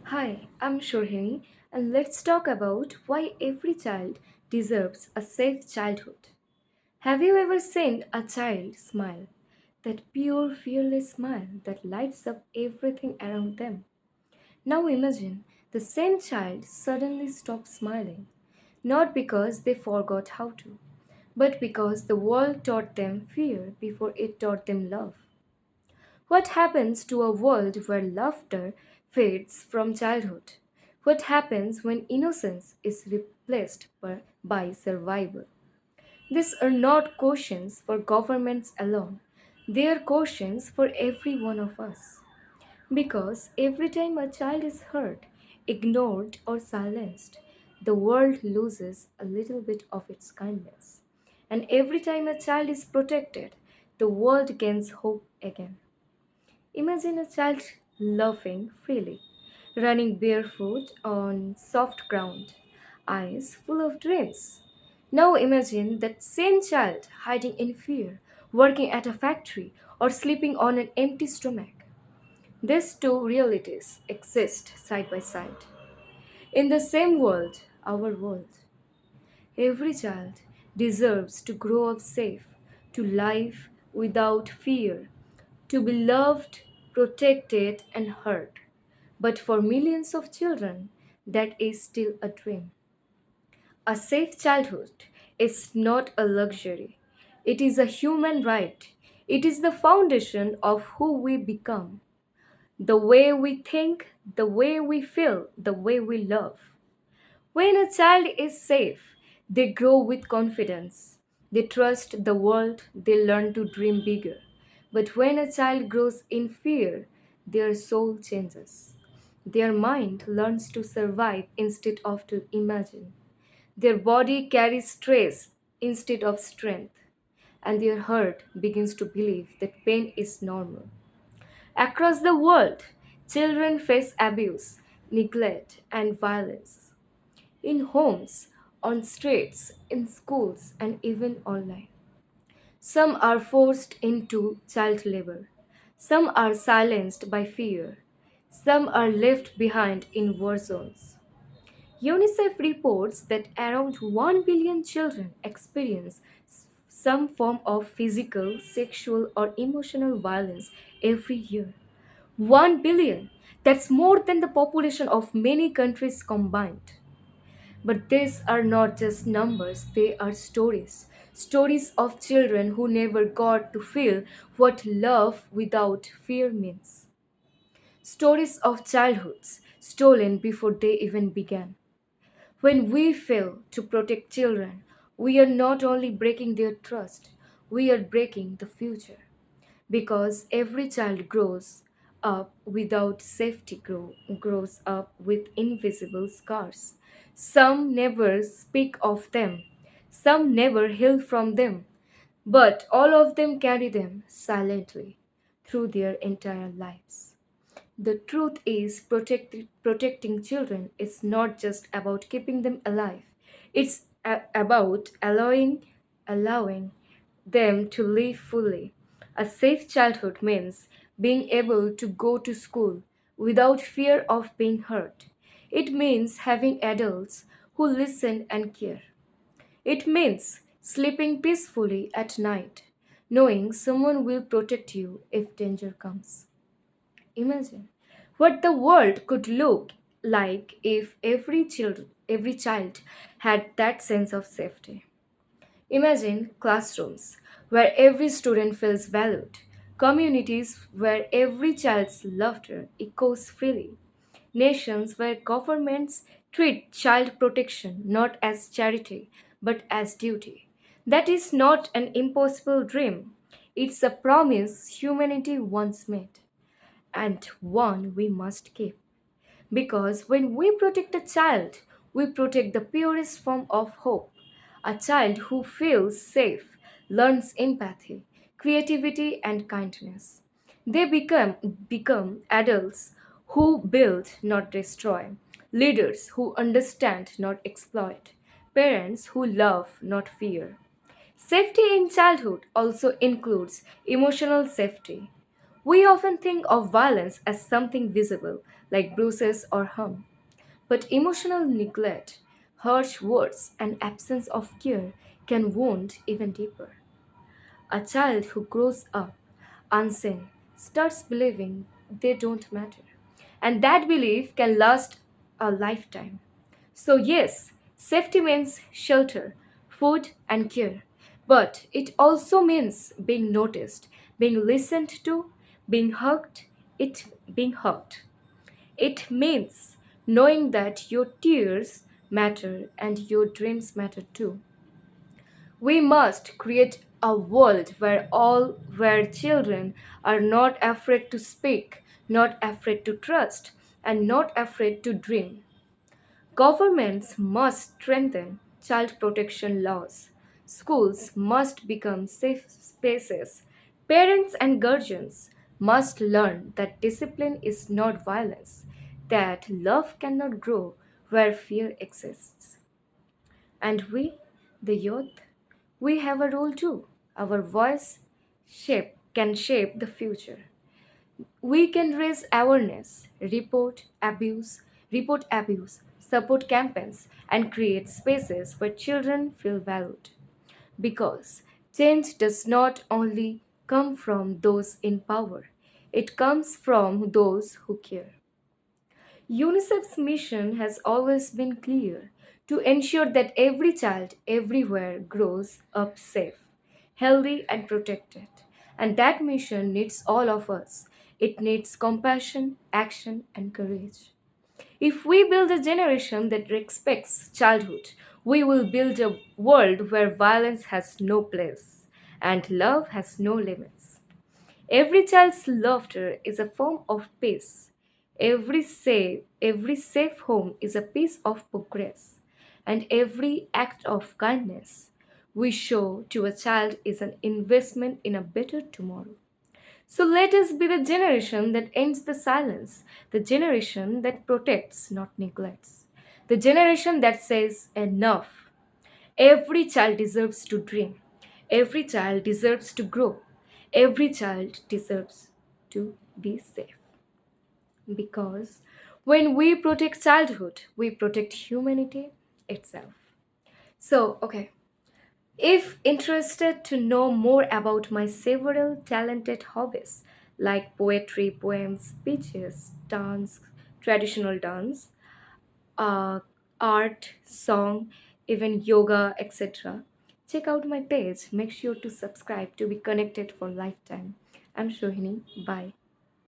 Hi, I'm Sohini, and let's talk about why every child deserves a safe childhood. Have you ever seen a child smile? That pure, fearless smile that lights up everything around them. Now imagine the same child suddenly stops smiling, not because they forgot how to, but because the world taught them fear before it taught them love. What happens to a world where laughter fades from childhood? What happens when innocence is replaced by survival? These are not questions for governments alone. They are questions for every one of us. Because every time a child is hurt, ignored, or silenced, the world loses a little bit of its kindness. And every time a child is protected, the world gains hope again. Imagine a child laughing freely, running barefoot on soft ground, eyes full of dreams. Now imagine that same child hiding in fear, working at a factory, or sleeping on an empty stomach. These two realities exist side by side. In the same world, our world. Every child deserves to grow up safe, to live without fear, to be loved, protected, and heard. But for millions of children, that is still a dream. A safe childhood is not a luxury, it is a human right. It is the foundation of who we become, the way we think, the way we feel, the way we love. When a child is safe, they grow with confidence. They trust the world, they learn to dream bigger. But when a child grows in fear, their soul changes. Their mind learns to survive instead of to imagine. Their body carries stress instead of strength. And their heart begins to believe that pain is normal. Across the world, children face abuse, neglect, and violence in homes, on streets, in schools, and even online. Some are forced into child labor. Some are silenced by fear. Some are left behind in war zones. UNICEF reports that around 1 billion children experience some form of physical, sexual, or emotional violence every year. 1 billion! That's more than the population of many countries combined. But these are not just numbers, they are stories. Stories of children who never got to feel what love without fear means. Stories of childhoods stolen before they even began. When we fail to protect children, we are not only breaking their trust, we are breaking the future. Because every child grows up without safety, grows up with invisible scars. Some never speak of them, some never heal from them, but all of them carry them silently through their entire lives. The truth is, protecting children is not just about keeping them alive. It's about allowing them to live fully. A safe childhood means being able to go to school without fear of being hurt. It means having adults who listen and care. It means sleeping peacefully at night, knowing someone will protect you if danger comes. Imagine what the world could look like if every child had that sense of safety. Imagine classrooms where every student feels valued, communities where every child's laughter echoes freely, nations where governments treat child protection not as charity but as duty. That is not an impossible dream, it's a promise humanity once made and one we must keep. Because when we protect a child, we protect the purest form of hope. A child who feels safe learns empathy, creativity, and kindness. They become adults who build, not destroy, leaders who understand, not exploit, parents who love, not fear. Safety in childhood also includes emotional safety. We often think of violence as something visible, like bruises or harm. But emotional neglect, harsh words, and absence of care can wound even deeper. A child who grows up unseen starts believing they don't matter. And that belief can last a lifetime. So, yes, safety means shelter, food, and care. But it also means being noticed, being listened to, being hugged, it being hugged. It means knowing that your tears matter and your dreams matter too. We must create a world where children are not afraid to speak, not afraid to trust, and not afraid to dream. Governments must strengthen child protection laws. Schools must become safe spaces. Parents and guardians must learn that discipline is not violence, that love cannot grow where fear exists. And we, the youth, we have a role too. Our voice can shape the future. We can raise awareness, report abuse, support campaigns, and create spaces where children feel valued. Because change does not only come from those in power, it comes from those who care. UNICEF's mission has always been clear to ensure that every child everywhere grows up safe, healthy, and protected. And that mission needs all of us. It needs compassion, action, and courage. If we build a generation that respects childhood, we will build a world where violence has no place and love has no limits. Every child's laughter is a form of peace. Every safe home is a piece of progress. And every act of kindness we show to a child is an investment in a better tomorrow. So let us be the generation that ends the silence, the generation that protects, not neglects, the generation that says enough. Every child deserves to dream. Every child deserves to grow. Every child deserves to be safe. Because when we protect childhood, we protect humanity itself. So, okay. If interested to know more about my several talented hobbies like poetry, poems, speeches, dance, traditional dance, uh, art, song, even yoga, etc. Check out my page. Make sure to subscribe to be connected for lifetime. I'm Sohini. Bye.